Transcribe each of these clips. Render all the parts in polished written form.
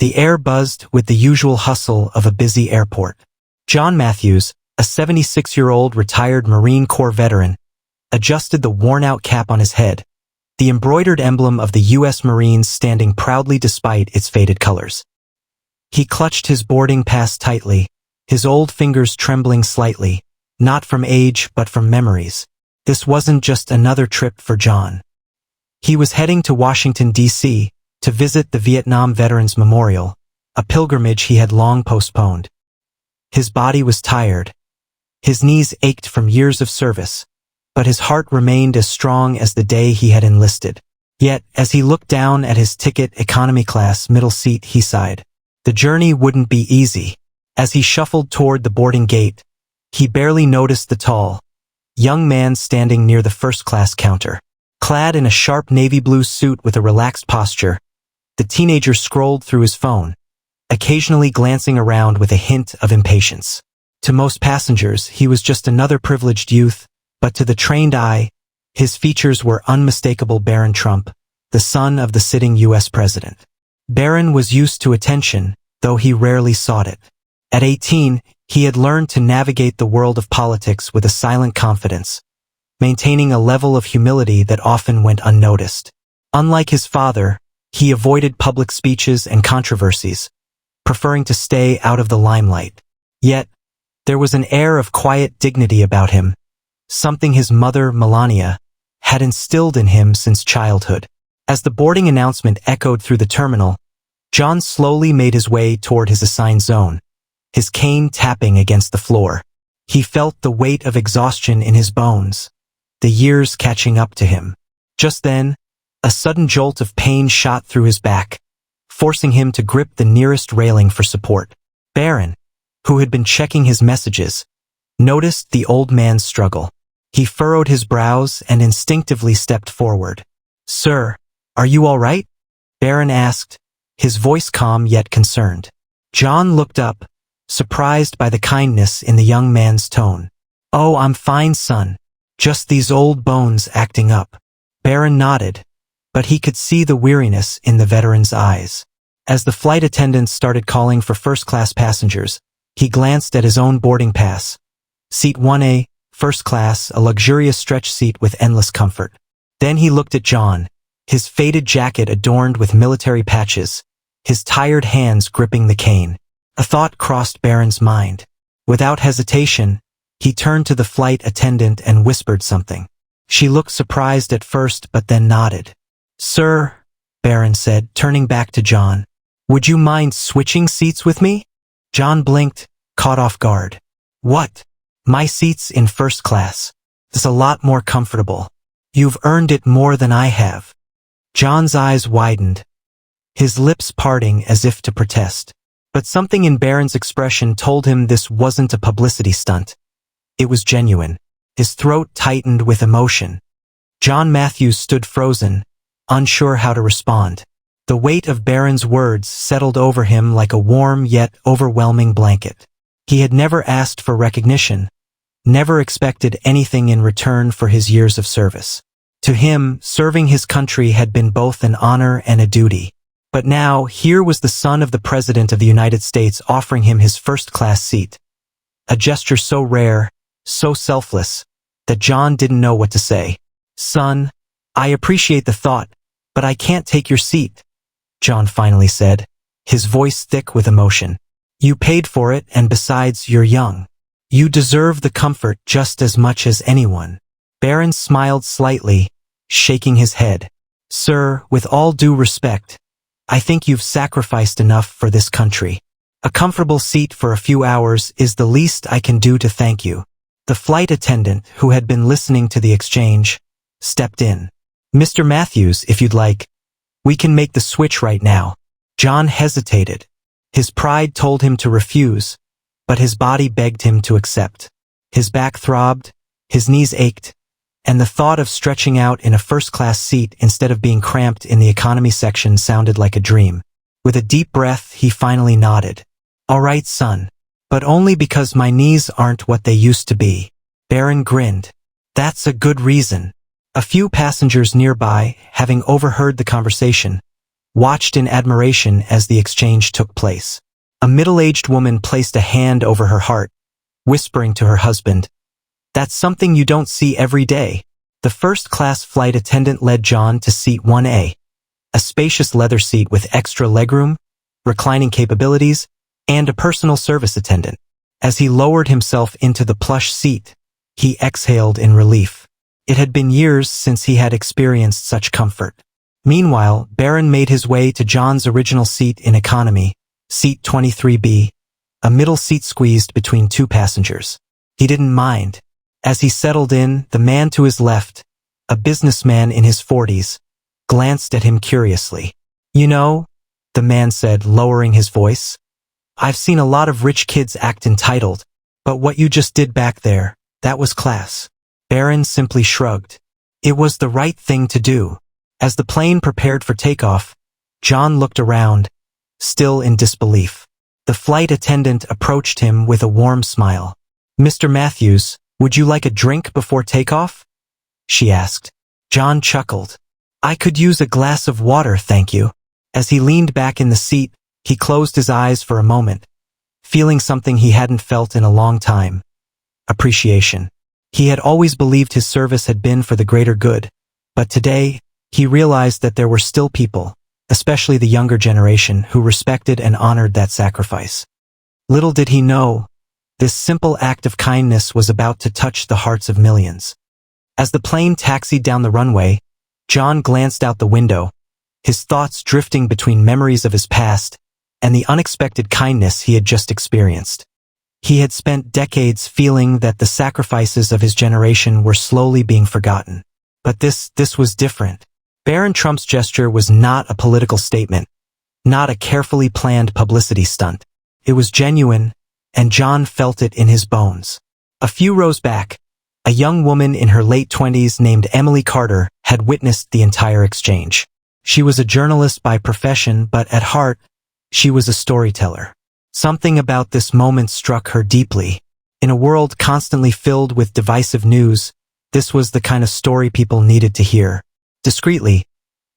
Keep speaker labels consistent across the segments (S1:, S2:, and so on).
S1: The air buzzed with the usual hustle of a busy airport. John Matthews, a 76-year-old retired Marine Corps veteran, adjusted the worn-out cap on his head, the embroidered emblem of the U.S. Marines standing proudly despite its faded colors. He clutched his boarding pass tightly, his old fingers trembling slightly, not from age but from memories. This wasn't just another trip for John. He was heading to Washington, D.C., to visit the Vietnam Veterans Memorial, a pilgrimage he had long postponed. His body was tired. His knees ached from years of service, but his heart remained as strong as the day he had enlisted. Yet, as he looked down at his ticket economy class middle seat, he sighed. The journey wouldn't be easy. As he shuffled toward the boarding gate, he barely noticed the tall, young man standing near the first-class counter. Clad in a sharp navy blue suit with a relaxed posture, the teenager scrolled through his phone, occasionally glancing around with a hint of impatience. To most passengers, he was just another privileged youth, but to the trained eye, his features were unmistakable. Barron Trump, the son of the sitting U.S. president. Barron was used to attention, though he rarely sought it. At 18, he had learned to navigate the world of politics with a silent confidence, maintaining a level of humility that often went unnoticed. Unlike his father, he avoided public speeches and controversies, preferring to stay out of the limelight. Yet, there was an air of quiet dignity about him, something his mother, Melania, had instilled in him since childhood. As the boarding announcement echoed through the terminal, John slowly made his way toward his assigned zone, his cane tapping against the floor. He felt the weight of exhaustion in his bones, the years catching up to him. Just then, a sudden jolt of pain shot through his back, forcing him to grip the nearest railing for support. Barron, who had been checking his messages, noticed the old man's struggle. He furrowed his brows and instinctively stepped forward. "Sir, are you all right?" Barron asked, his voice calm yet concerned. John looked up, surprised by the kindness in the young man's tone. "Oh, I'm fine, son. Just these old bones acting up." Barron nodded, but he could see the weariness in the veteran's eyes. As the flight attendants started calling for first-class passengers, he glanced at his own boarding pass. Seat 1A, first class, a luxurious stretch seat with endless comfort. Then he looked at John, his faded jacket adorned with military patches, his tired hands gripping the cane. A thought crossed Barron's mind. Without hesitation, he turned to the flight attendant and whispered something. She looked surprised at first but then nodded. "Sir," Barron said, turning back to John, "would you mind switching seats with me?" John blinked, caught off guard. "What? My seat's in first class. It's a lot more comfortable. You've earned it more than I have." John's eyes widened, his lips parting as if to protest. But something in Barron's expression told him this wasn't a publicity stunt. It was genuine. His throat tightened with emotion. John Matthews stood frozen, unsure how to respond. The weight of Barron's words settled over him like a warm yet overwhelming blanket. He had never asked for recognition, never expected anything in return for his years of service. To him, serving his country had been both an honor and a duty. But now, here was the son of the President of the United States offering him his first-class seat. A gesture so rare, so selfless, that John didn't know what to say. "Son, I appreciate the thought, but I can't take your seat," John finally said, his voice thick with emotion. "You paid for it, and besides, you're young. You deserve the comfort just as much as anyone." Barron smiled slightly, shaking his head. "Sir, with all due respect, I think you've sacrificed enough for this country. A comfortable seat for a few hours is the least I can do to thank you." The flight attendant, who had been listening to the exchange, stepped in. "Mr. Matthews, if you'd like, we can make the switch right now." John hesitated. His pride told him to refuse, but his body begged him to accept. His back throbbed, his knees ached, and the thought of stretching out in a first-class seat instead of being cramped in the economy section sounded like a dream. With a deep breath, he finally nodded. "All right, son, but only because my knees aren't what they used to be." Barron grinned. "That's a good reason." A few passengers nearby, having overheard the conversation, watched in admiration as the exchange took place. A middle-aged woman placed a hand over her heart, whispering to her husband, "That's something you don't see every day." The first-class flight attendant led John to seat 1A, a spacious leather seat with extra legroom, reclining capabilities, and a personal service attendant. As he lowered himself into the plush seat, he exhaled in relief. It had been years since he had experienced such comfort. Meanwhile, Barron made his way to John's original seat in economy, seat 23B, a middle seat squeezed between two passengers. He didn't mind. As he settled in, the man to his left, a businessman in his 40s, glanced at him curiously. "You know," the man said, lowering his voice, "I've seen a lot of rich kids act entitled, but what you just did back there, that was class." Barron simply shrugged. It was the right thing to do. As the plane prepared for takeoff, John looked around, still in disbelief. The flight attendant approached him with a warm smile. "Mr. Matthews, would you like a drink before takeoff?" she asked. John chuckled. "I could use a glass of water, thank you." As he leaned back in the seat, he closed his eyes for a moment, feeling something he hadn't felt in a long time. Appreciation. He had always believed his service had been for the greater good, but today, he realized that there were still people, especially the younger generation, who respected and honored that sacrifice. Little did he know, this simple act of kindness was about to touch the hearts of millions. As the plane taxied down the runway, John glanced out the window, his thoughts drifting between memories of his past and the unexpected kindness he had just experienced. He had spent decades feeling that the sacrifices of his generation were slowly being forgotten. But this was different. Barron Trump's gesture was not a political statement, not a carefully planned publicity stunt. It was genuine, and John felt it in his bones. A few rows back, a young woman in her late 20s named Emily Carter had witnessed the entire exchange. She was a journalist by profession, but at heart, she was a storyteller. Something about this moment struck her deeply. In a world constantly filled with divisive news, this was the kind of story people needed to hear. Discreetly,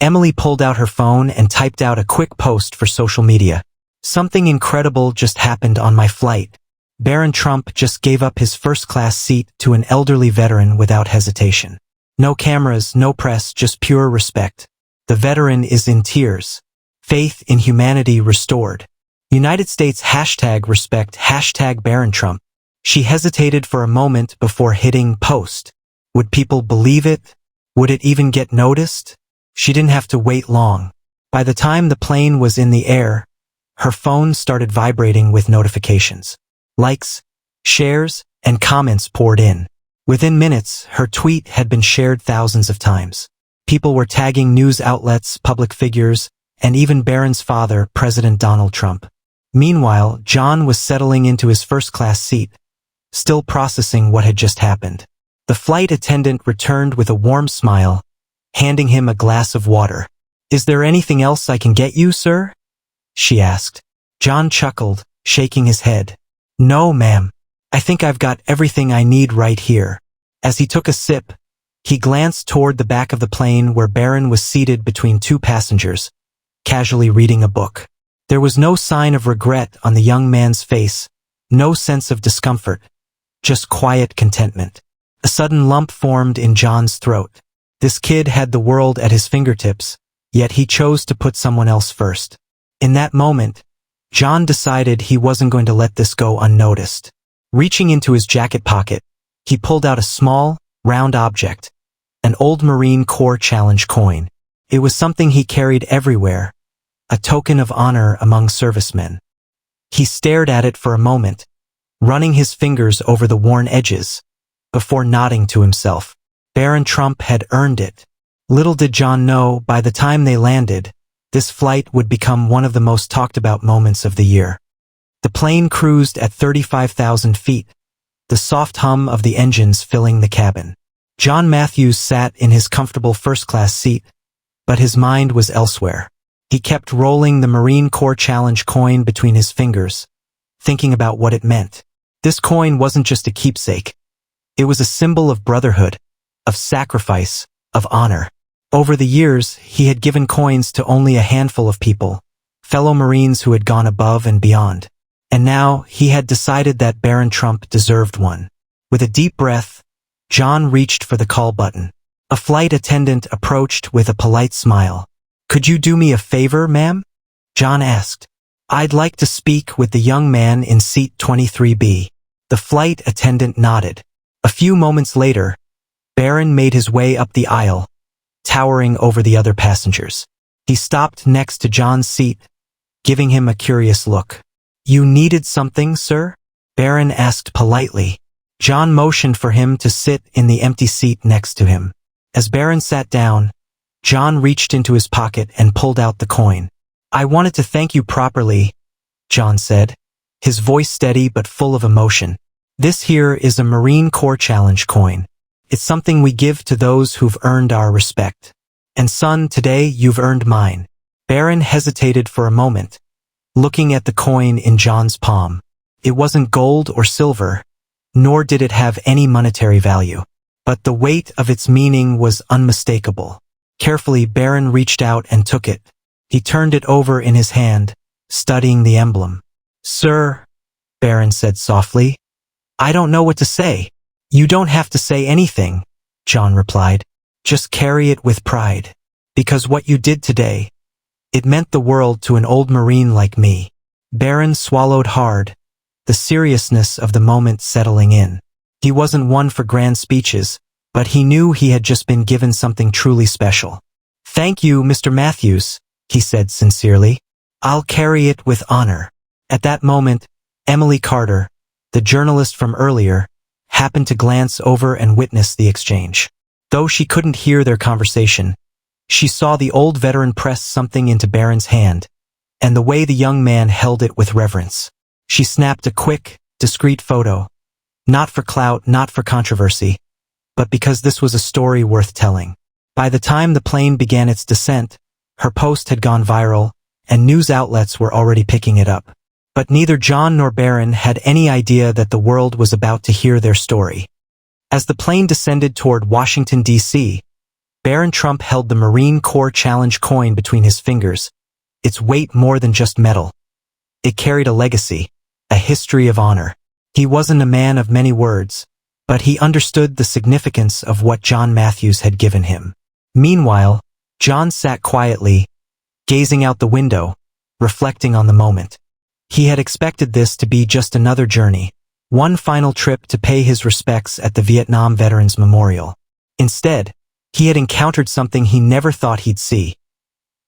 S1: Emily pulled out her phone and typed out a quick post for social media. "Something incredible just happened on my flight. Barron Trump just gave up his first-class seat to an elderly veteran without hesitation. No cameras, no press, just pure respect. The veteran is in tears. Faith in humanity restored. United States #respect #Barron Trump." She hesitated for a moment before hitting post. Would people believe it? Would it even get noticed? She didn't have to wait long. By the time the plane was in the air, her phone started vibrating with notifications. Likes, shares, and comments poured in. Within minutes, her tweet had been shared thousands of times. People were tagging news outlets, public figures, and even Barron's father, President Donald Trump. Meanwhile, John was settling into his first-class seat, still processing what had just happened. The flight attendant returned with a warm smile, handing him a glass of water. "Is there anything else I can get you, sir?" she asked. John chuckled, shaking his head. "No, ma'am. I think I've got everything I need right here." As he took a sip, he glanced toward the back of the plane where Barron was seated between two passengers, casually reading a book. There was no sign of regret on the young man's face, no sense of discomfort, just quiet contentment. A sudden lump formed in John's throat. This kid had the world at his fingertips, yet he chose to put someone else first. In that moment, John decided he wasn't going to let this go unnoticed. Reaching into his jacket pocket, he pulled out a small, round object, an old Marine Corps Challenge coin. It was something he carried everywhere, a token of honor among servicemen. He stared at it for a moment, running his fingers over the worn edges, before nodding to himself. Barron Trump had earned it. Little did John know, by the time they landed, this flight would become one of the most talked about moments of the year. The plane cruised at 35,000 feet, the soft hum of the engines filling the cabin. John Matthews sat in his comfortable first-class seat, but his mind was elsewhere. He kept rolling the Marine Corps Challenge coin between his fingers, thinking about what it meant. This coin wasn't just a keepsake. It was a symbol of brotherhood, of sacrifice, of honor. Over the years, he had given coins to only a handful of people, fellow Marines who had gone above and beyond. And now, he had decided that Barron Trump deserved one. With a deep breath, John reached for the call button. A flight attendant approached with a polite smile. "Could you do me a favor, ma'am?" John asked. "I'd like to speak with the young man in seat 23B. The flight attendant nodded. A few moments later, Barron made his way up the aisle, towering over the other passengers. He stopped next to John's seat, giving him a curious look. "You needed something, sir?" Barron asked politely. John motioned for him to sit in the empty seat next to him. As Barron sat down, John reached into his pocket and pulled out the coin. "I wanted to thank you properly," John said, his voice steady but full of emotion. "This here is a Marine Corps Challenge coin. It's something we give to those who've earned our respect. And son, today you've earned mine." Barron hesitated for a moment, looking at the coin in John's palm. It wasn't gold or silver, nor did it have any monetary value. But the weight of its meaning was unmistakable. Carefully, Barron reached out and took it. He turned it over in his hand, studying the emblem. "Sir," Barron said softly, "I don't know what to say." "You don't have to say anything," John replied. "Just carry it with pride. Because what you did today, it meant the world to an old Marine like me." Barron swallowed hard, the seriousness of the moment settling in. He wasn't one for grand speeches, but he knew he had just been given something truly special. "Thank you, Mr. Matthews," he said sincerely. "I'll carry it with honor." At that moment, Emily Carter, the journalist from earlier, happened to glance over and witness the exchange. Though she couldn't hear their conversation, she saw the old veteran press something into Barron's hand, and the way the young man held it with reverence. She snapped a quick, discreet photo. Not for clout, not for controversy, but because this was a story worth telling. By the time the plane began its descent, her post had gone viral, and news outlets were already picking it up. But neither John nor Barron had any idea that the world was about to hear their story. As the plane descended toward Washington, D.C., Barron Trump held the Marine Corps Challenge coin between his fingers, its weight more than just metal. It carried a legacy, a history of honor. He wasn't a man of many words, but he understood the significance of what John Matthews had given him. Meanwhile, John sat quietly, gazing out the window, reflecting on the moment. He had expected this to be just another journey, one final trip to pay his respects at the Vietnam Veterans Memorial. Instead, he had encountered something he never thought he'd see.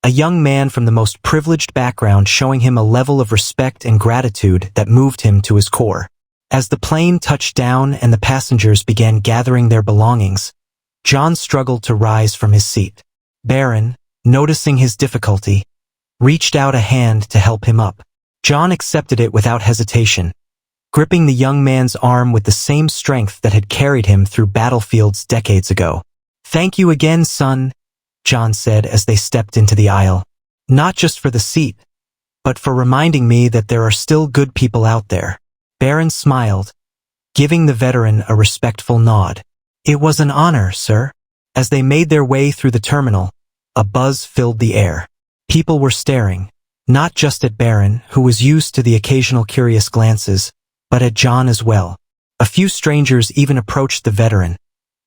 S1: A young man from the most privileged background showing him a level of respect and gratitude that moved him to his core. As the plane touched down and the passengers began gathering their belongings, John struggled to rise from his seat. Barron, noticing his difficulty, reached out a hand to help him up. John accepted it without hesitation, gripping the young man's arm with the same strength that had carried him through battlefields decades ago. "Thank you again, son," John said as they stepped into the aisle. "Not just for the seat, but for reminding me that there are still good people out there." Barron smiled, giving the veteran a respectful nod. "It was an honor, sir." As they made their way through the terminal, a buzz filled the air. People were staring, not just at Barron, who was used to the occasional curious glances, but at John as well. A few strangers even approached the veteran,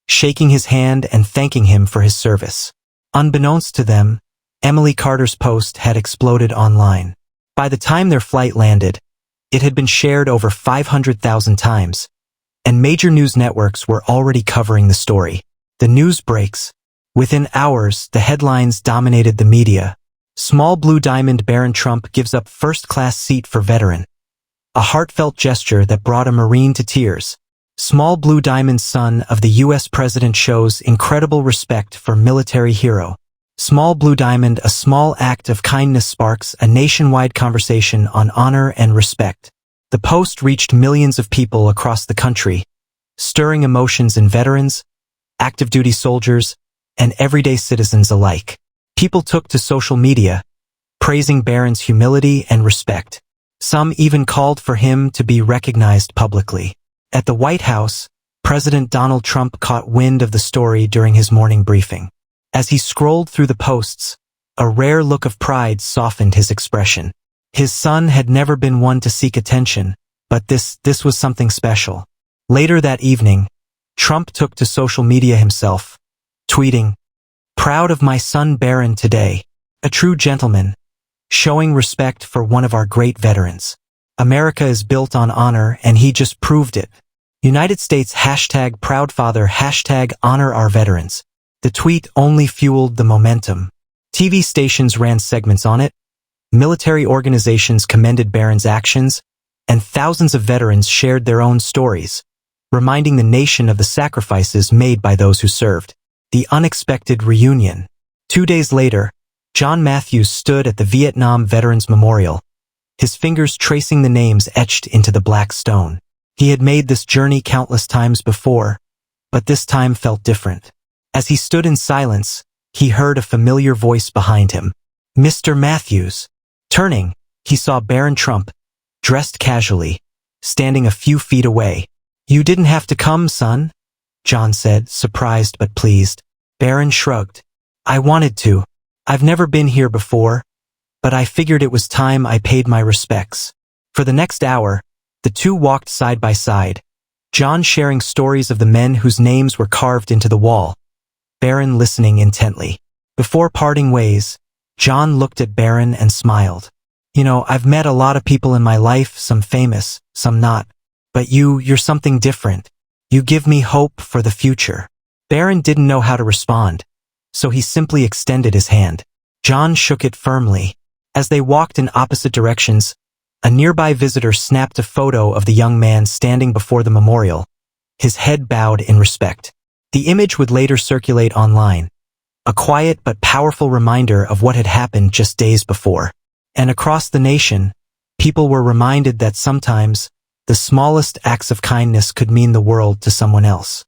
S1: shaking his hand and thanking him for his service. Unbeknownst to them, Emily Carter's post had exploded online. By the time their flight landed, it had been shared over 500,000 times, and major news networks were already covering the story. The news breaks. Within hours, the headlines dominated the media. Small blue diamond Barron Trump gives up first-class seat for veteran. A heartfelt gesture that brought a Marine to tears. Small blue diamond son of the U.S. President shows incredible respect for military hero. Small blue diamond, a small act of kindness sparks a nationwide conversation on honor and respect. The post reached millions of people across the country, stirring emotions in veterans, active duty soldiers, and everyday citizens alike. People took to social media, praising Barron's humility and respect. Some even called for him to be recognized publicly. At the White House, President Donald Trump caught wind of the story during his morning briefing. As he scrolled through the posts, a rare look of pride softened his expression. His son had never been one to seek attention, but this was something special. Later that evening, Trump took to social media himself, tweeting, "Proud of my son Barron today, a true gentleman, showing respect for one of our great veterans. America is built on honor and he just proved it. United States #ProudFather #honor our veterans." The tweet only fueled the momentum. TV stations ran segments on it, military organizations commended Barron's actions, and thousands of veterans shared their own stories, reminding the nation of the sacrifices made by those who served. The unexpected reunion. 2 days later, John Matthews stood at the Vietnam Veterans Memorial, his fingers tracing the names etched into the black stone. He had made this journey countless times before, but this time felt different. As he stood in silence, he heard a familiar voice behind him. "Mr. Matthews." Turning, he saw Barron Trump, dressed casually, standing a few feet away. "You didn't have to come, son," John said, surprised but pleased. Barron shrugged. "I wanted to. I've never been here before, but I figured it was time I paid my respects." For the next hour, the two walked side by side, John sharing stories of the men whose names were carved into the wall, Barron listening intently. Before parting ways, John looked at Barron and smiled. "You know, I've met a lot of people in my life, some famous, some not. But you're something different. You give me hope for the future." Barron didn't know how to respond, so he simply extended his hand. John shook it firmly. As they walked in opposite directions, a nearby visitor snapped a photo of the young man standing before the memorial, his head bowed in respect. The image would later circulate online, a quiet but powerful reminder of what had happened just days before. And across the nation, people were reminded that sometimes the smallest acts of kindness could mean the world to someone else.